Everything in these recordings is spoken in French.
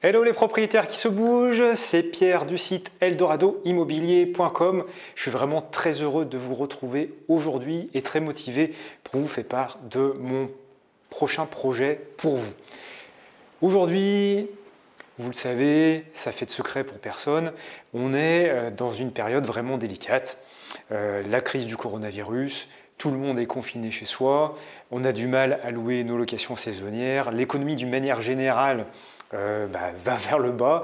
Hello les propriétaires qui se bougent, c'est Pierre du site eldoradoimmobilier.com. Je suis vraiment très heureux de vous retrouver aujourd'hui et très motivé pour vous faire part de mon prochain projet pour vous. Aujourd'hui, vous le savez, ça fait de secret pour personne, on est dans une période vraiment délicate. La crise du coronavirus, tout le monde est confiné chez soi, on a du mal à louer nos locations saisonnières, l'économie d'une manière générale va vers le bas,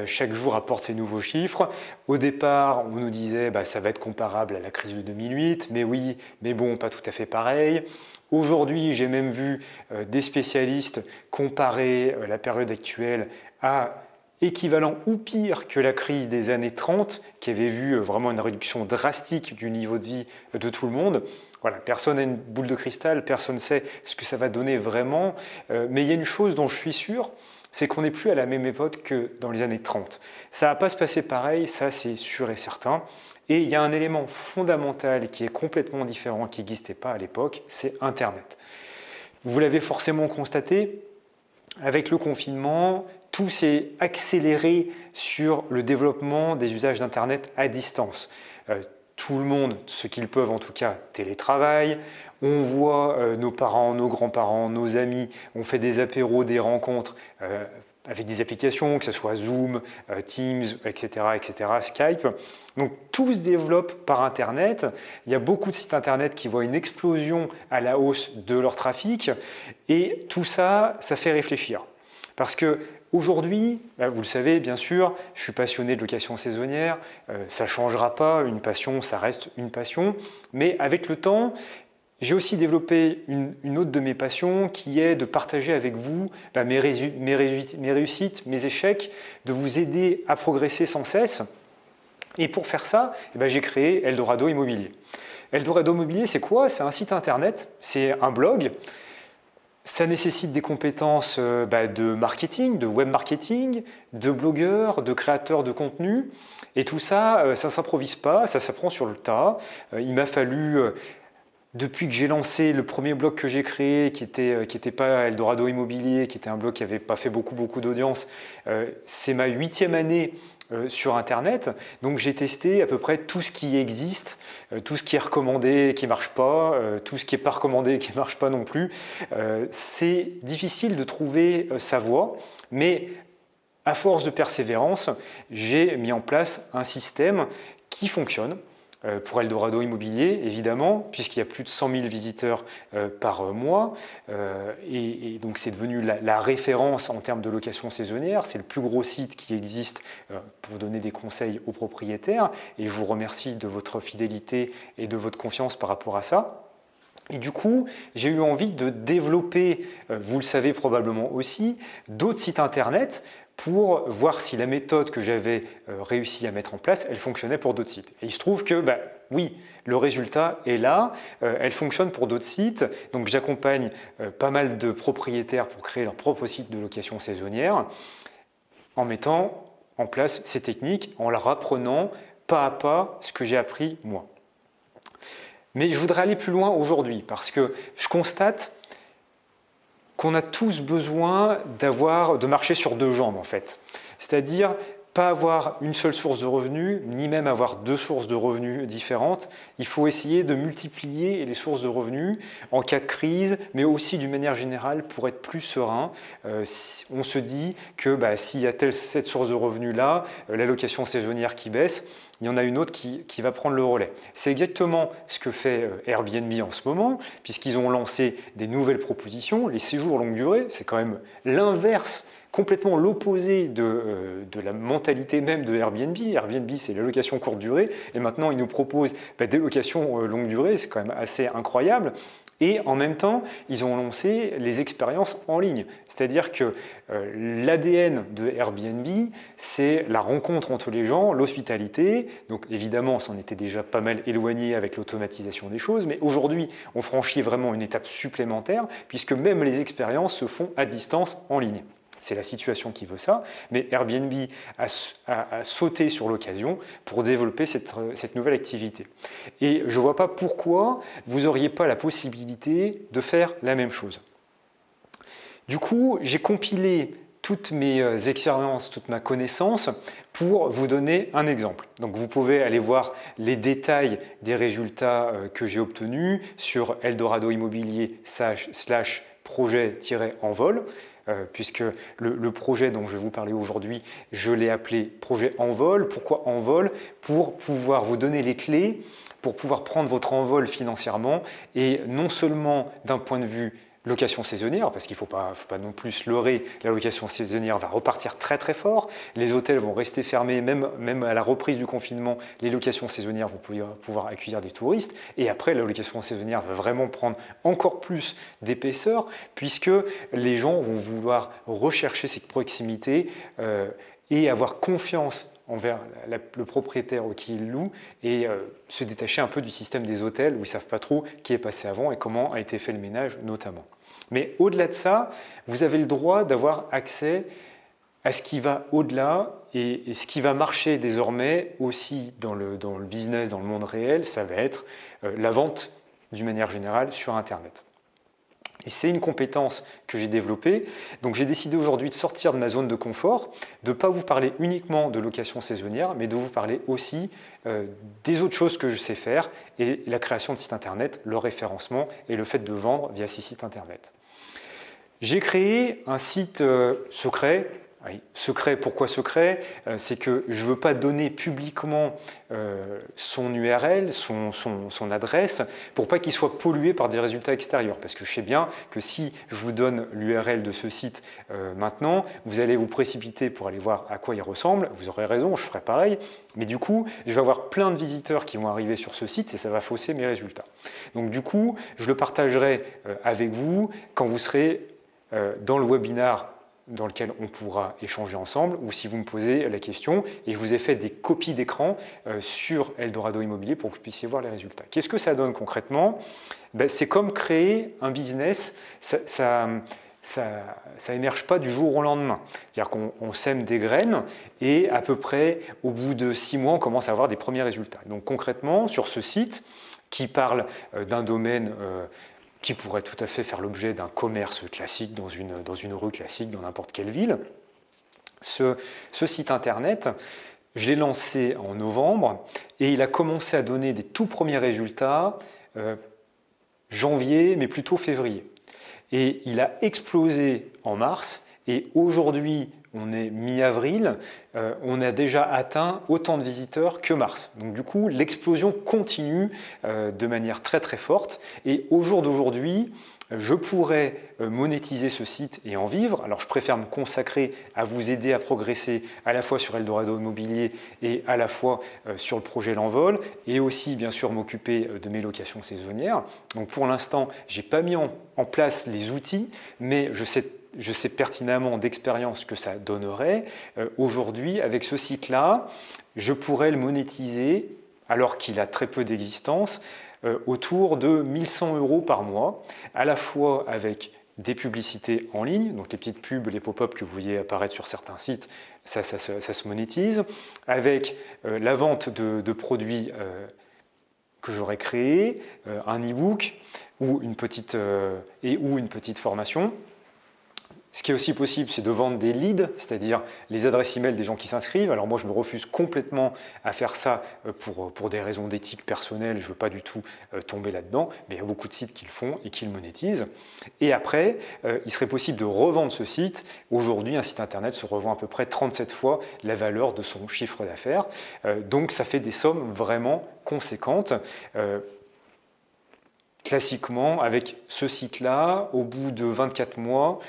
chaque jour apporte ses nouveaux chiffres. Au départ, on nous disait ça va être comparable à la crise de 2008, mais oui, mais bon, pas tout à fait pareil. Aujourd'hui, j'ai même vu des spécialistes comparer la période actuelle à équivalent ou pire que la crise des années 30, qui avait vu vraiment une réduction drastique du niveau de vie de tout le monde. Voilà, personne n'a une boule de cristal, personne ne sait ce que ça va donner vraiment, mais il y a une chose dont je suis sûr, c'est qu'on n'est plus à la même époque que dans les années 30. Ça ne va pas se passer pareil, ça c'est sûr et certain. Et il y a un élément fondamental qui est complètement différent, qui n'existait pas à l'époque, c'est Internet. Vous l'avez forcément constaté, avec le confinement, tout s'est accéléré sur le développement des usages d'Internet à distance. Tout le monde, ceux qu'ils peuvent en tout cas, télétravaillent. On voit nos parents, nos grands-parents, nos amis, on fait des apéros, des rencontres avec des applications, que ce soit Zoom, Teams, etc., Skype. Donc tout se développe par Internet. Il y a beaucoup de sites Internet qui voient une explosion à la hausse de leur trafic. Et tout ça, ça fait réfléchir. Parce que aujourd'hui, vous le savez bien sûr, je suis passionné de location saisonnière, ça ne changera pas, une passion, ça reste une passion, mais avec le temps, j'ai aussi développé une autre de mes passions qui est de partager avec vous mes réussites, mes échecs, de vous aider à progresser sans cesse. Et pour faire ça, j'ai créé Eldorado Immobilier. Eldorado Immobilier, c'est quoi? C'est un site internet, c'est un blog. Ça nécessite des compétences de marketing, de web marketing, de blogueurs, de créateurs de contenu. Et tout ça, ça ne s'improvise pas, ça s'apprend sur le tas. Il m'a fallu, depuis que j'ai lancé le premier blog que j'ai créé, qui était pas Eldorado Immobilier, qui était un blog qui n'avait pas fait beaucoup d'audience, c'est ma 8e année sur Internet. Donc j'ai testé à peu près tout ce qui existe, tout ce qui est recommandé qui ne marche pas, tout ce qui n'est pas recommandé qui ne marche pas non plus. C'est difficile de trouver sa voie, mais à force de persévérance, j'ai mis en place un système qui fonctionne. Pour Eldorado Immobilier, évidemment, puisqu'il y a plus de 100 000 visiteurs par mois. Et donc, c'est devenu la référence en termes de location saisonnière. C'est le plus gros site qui existe pour donner des conseils aux propriétaires. Et je vous remercie de votre fidélité et de votre confiance par rapport à ça. Et du coup, j'ai eu envie de développer, vous le savez probablement aussi, d'autres sites Internet pour voir si la méthode que j'avais réussi à mettre en place, elle fonctionnait pour d'autres sites. Et il se trouve que, oui, le résultat est là, elle fonctionne pour d'autres sites. Donc j'accompagne pas mal de propriétaires pour créer leur propre site de location saisonnière en mettant en place ces techniques, en leur apprenant pas à pas ce que j'ai appris moi. Mais je voudrais aller plus loin aujourd'hui parce que je constate qu'on a tous besoin de marcher sur deux jambes en fait. C'est-à-dire pas avoir une seule source de revenus, ni même avoir deux sources de revenus différentes. Il faut essayer de multiplier les sources de revenus en cas de crise, mais aussi d'une manière générale pour être plus serein. On se dit que s'il y a cette source de revenus-là, la location saisonnière qui baisse, il y en a une autre qui va prendre le relais. C'est exactement ce que fait Airbnb en ce moment, puisqu'ils ont lancé des nouvelles propositions. Les séjours longue durée, c'est quand même l'inverse, complètement l'opposé de la mentalité même de Airbnb. Airbnb, c'est la location courte durée, et maintenant, ils nous proposent des locations longue durée, c'est quand même assez incroyable. Et en même temps, ils ont lancé les expériences en ligne. C'est-à-dire que l'ADN de Airbnb, c'est la rencontre entre les gens, l'hospitalité. Donc évidemment, on s'en était déjà pas mal éloigné avec l'automatisation des choses, mais aujourd'hui, on franchit vraiment une étape supplémentaire, puisque même les expériences se font à distance en ligne. C'est la situation qui veut ça, mais Airbnb a sauté sur l'occasion pour développer cette nouvelle activité. Et je ne vois pas pourquoi vous n'auriez pas la possibilité de faire la même chose. Du coup, j'ai compilé toutes mes expériences, toute ma connaissance pour vous donner un exemple. Donc vous pouvez aller voir les détails des résultats que j'ai obtenus sur Eldorado Immobilier / projet-envol, puisque le projet dont je vais vous parler aujourd'hui, je l'ai appelé projet envol. Pourquoi envol? Pour pouvoir vous donner les clés, pour pouvoir prendre votre envol financièrement, et non seulement d'un point de vue location saisonnière, parce qu'il ne faut pas non plus se leurrer, la location saisonnière va repartir très très fort, les hôtels vont rester fermés, même à la reprise du confinement, les locations saisonnières vont pouvoir accueillir des touristes, et après la location saisonnière va vraiment prendre encore plus d'épaisseur, puisque les gens vont vouloir rechercher cette proximité et avoir confiance envers le propriétaire qui loue et se détacher un peu du système des hôtels où ils ne savent pas trop qui est passé avant et comment a été fait le ménage notamment. Mais au-delà de ça, vous avez le droit d'avoir accès à ce qui va au-delà et ce qui va marcher désormais aussi dans le business, dans le monde réel, ça va être la vente d'une manière générale sur Internet. Et c'est une compétence que j'ai développée. Donc j'ai décidé aujourd'hui de sortir de ma zone de confort, de ne pas vous parler uniquement de location saisonnière, mais de vous parler aussi des autres choses que je sais faire, et la création de sites Internet, le référencement et le fait de vendre via ces sites Internet. J'ai créé un site secret. Oui, secret, pourquoi secret? C'est que je ne veux pas donner publiquement son URL, son adresse, pour pas qu'il soit pollué par des résultats extérieurs. Parce que je sais bien que si je vous donne l'URL de ce site maintenant, vous allez vous précipiter pour aller voir à quoi il ressemble. Vous aurez raison, je ferai pareil. Mais du coup, je vais avoir plein de visiteurs qui vont arriver sur ce site et ça va fausser mes résultats. Donc du coup, je le partagerai avec vous quand vous serez dans le webinaire dans lequel on pourra échanger ensemble, ou si vous me posez la question, et je vous ai fait des copies d'écran sur Eldorado Immobilier pour que vous puissiez voir les résultats. Qu'est-ce que ça donne concrètement? C'est comme créer un business, ça émerge pas du jour au lendemain. C'est-à-dire qu'on sème des graines et à peu près au bout de 6 mois, on commence à avoir des premiers résultats. Donc concrètement, sur ce site qui parle d'un domaine qui pourrait tout à fait faire l'objet d'un commerce classique dans une rue classique, dans n'importe quelle ville. Ce site internet, je l'ai lancé en novembre et il a commencé à donner des tout premiers résultats janvier, mais plutôt février. Et il a explosé en mars et aujourd'hui, on est mi-avril, on a déjà atteint autant de visiteurs que mars. Donc du coup, l'explosion continue de manière très très forte. Et au jour d'aujourd'hui, je pourrais monétiser ce site et en vivre. Alors je préfère me consacrer à vous aider à progresser à la fois sur Eldorado Immobilier et à la fois sur le projet L'Envol et aussi bien sûr m'occuper de mes locations saisonnières. Donc pour l'instant, je n'ai pas mis en place les outils, mais je sais pertinemment d'expérience que ça donnerait. Aujourd'hui, avec ce site-là, je pourrais le monétiser, alors qu'il a très peu d'existence, autour de 1 100 € par mois, à la fois avec des publicités en ligne, donc les petites pubs, les pop-up que vous voyez apparaître sur certains sites, ça se monétise, avec la vente de produits que j'aurais créés, un e-book ou une petite formation. Ce qui est aussi possible, c'est de vendre des leads, c'est-à-dire les adresses e-mail des gens qui s'inscrivent. Alors moi, je me refuse complètement à faire ça pour des raisons d'éthique personnelle. Je ne veux pas du tout tomber là-dedans, mais il y a beaucoup de sites qui le font et qui le monétisent. Et après, il serait possible de revendre ce site. Aujourd'hui, un site internet se revend à peu près 37 fois la valeur de son chiffre d'affaires. Donc ça fait des sommes vraiment conséquentes. Classiquement, avec ce site-là, au bout de 24 mois,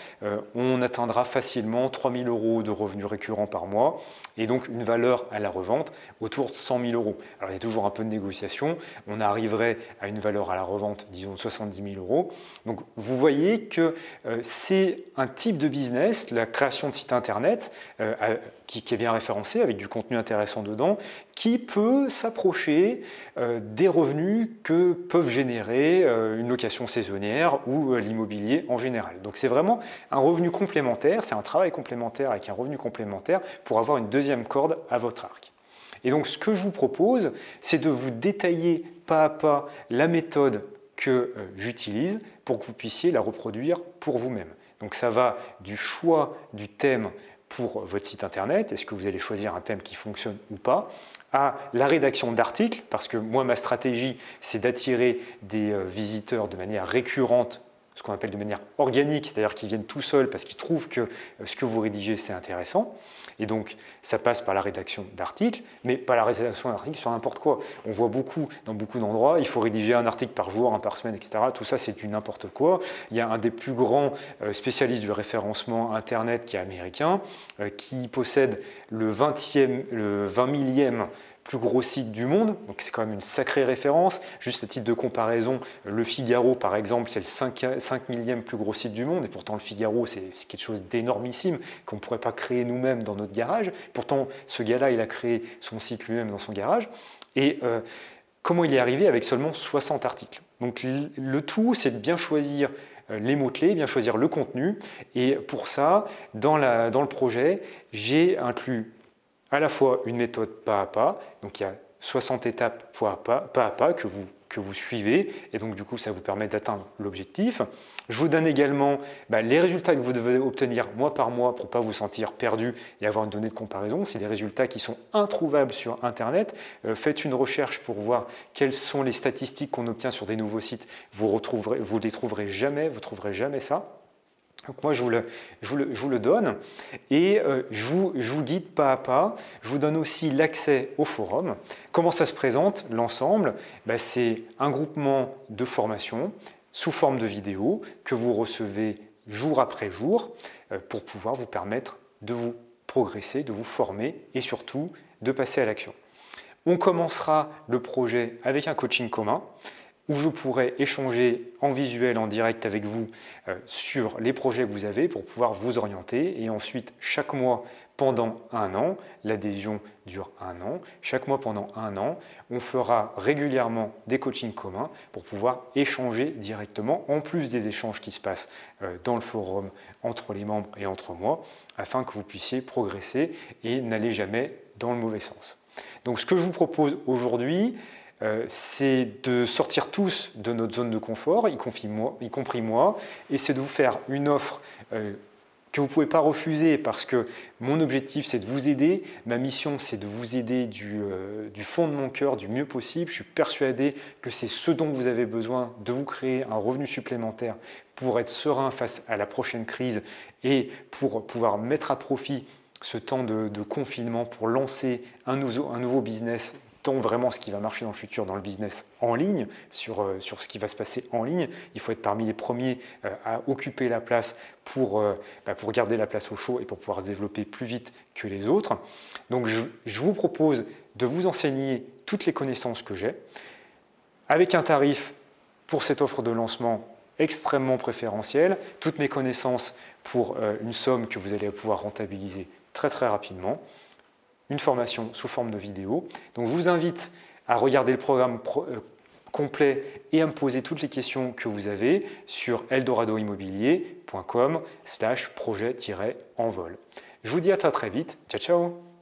on atteindra facilement 3 000 € de revenus récurrents par mois et donc une valeur à la revente autour de 100 000 €. Alors il y a toujours un peu de négociation, on arriverait à une valeur à la revente, disons, de 70 000 €. Donc vous voyez que c'est un type de business, la création de sites internet, qui est bien référencé avec du contenu intéressant dedans, qui peut s'approcher des revenus que peuvent générer une location saisonnière ou l'immobilier en général. Donc c'est vraiment un revenu complémentaire, c'est un travail complémentaire avec un revenu complémentaire pour avoir une deuxième corde à votre arc. Et donc ce que je vous propose, c'est de vous détailler pas à pas la méthode que j'utilise pour que vous puissiez la reproduire pour vous-même. Donc ça va du choix du thème pour votre site internet, est-ce que vous allez choisir un thème qui fonctionne ou pas, à la rédaction d'articles, parce que moi ma stratégie c'est d'attirer des visiteurs de manière récurrente, ce qu'on appelle de manière organique, c'est-à-dire qu'ils viennent tout seuls parce qu'ils trouvent que ce que vous rédigez c'est intéressant. Et donc ça passe par la rédaction d'articles, mais pas la rédaction d'articles sur n'importe quoi. On voit beaucoup dans beaucoup d'endroits, il faut rédiger un article par jour, un par semaine, etc. Tout ça c'est du n'importe quoi. Il y a un des plus grands spécialistes du référencement internet qui est américain, qui possède le 20 millième plus gros site du monde, donc c'est quand même une sacrée référence. Juste à titre de comparaison, le Figaro par exemple, c'est le 5 millième plus gros site du monde, et pourtant le Figaro c'est quelque chose d'énormissime qu'on ne pourrait pas créer nous-mêmes dans notre garage. Pourtant ce gars-là il a créé son site lui-même dans son garage, et comment il est arrivé avec seulement 60 articles. Donc le tout c'est de bien choisir les mots-clés, bien choisir le contenu, et pour ça, dans le projet, j'ai inclus à la fois une méthode pas à pas, donc il y a 60 étapes pas à pas que vous suivez, et donc du coup ça vous permet d'atteindre l'objectif. Je vous donne également les résultats que vous devez obtenir mois par mois pour ne pas vous sentir perdu et avoir une donnée de comparaison. C'est des résultats qui sont introuvables sur Internet. Faites une recherche pour voir quelles sont les statistiques qu'on obtient sur des nouveaux sites. Vous les trouverez jamais, vous ne trouverez jamais ça. Donc moi, je vous le donne, et je vous guide pas à pas. Je vous donne aussi l'accès au forum. Comment ça se présente, l'ensemble? C'est un groupement de formation sous forme de vidéos que vous recevez jour après jour pour pouvoir vous permettre de vous progresser, de vous former et surtout de passer à l'action. On commencera le projet avec un coaching commun, où je pourrai échanger en visuel, en direct avec vous sur les projets que vous avez pour pouvoir vous orienter. Et ensuite, chaque mois pendant un an, l'adhésion dure un an, chaque mois pendant un an, on fera régulièrement des coachings communs pour pouvoir échanger directement, en plus des échanges qui se passent dans le forum entre les membres et entre moi, afin que vous puissiez progresser et n'aller jamais dans le mauvais sens. Donc ce que je vous propose aujourd'hui, c'est de sortir tous de notre zone de confort, y compris moi, et c'est de vous faire une offre que vous ne pouvez pas refuser parce que mon objectif c'est de vous aider, ma mission c'est de vous aider du fond de mon cœur du mieux possible. Je suis persuadé que c'est ce dont vous avez besoin, de vous créer un revenu supplémentaire pour être serein face à la prochaine crise et pour pouvoir mettre à profit ce temps de confinement pour lancer un nouveau business, tant vraiment ce qui va marcher dans le futur dans le business en ligne, sur ce qui va se passer en ligne. Il faut être parmi les premiers à occuper la place pour garder la place au chaud et pour pouvoir se développer plus vite que les autres. Donc je vous propose de vous enseigner toutes les connaissances que j'ai, avec un tarif pour cette offre de lancement extrêmement préférentiel, toutes mes connaissances pour une somme que vous allez pouvoir rentabiliser très très rapidement, une formation sous forme de vidéo. Donc je vous invite à regarder le programme complet et à me poser toutes les questions que vous avez sur eldoradoimmobilier.com/projet-envol. Je vous dis à très vite. Ciao, ciao!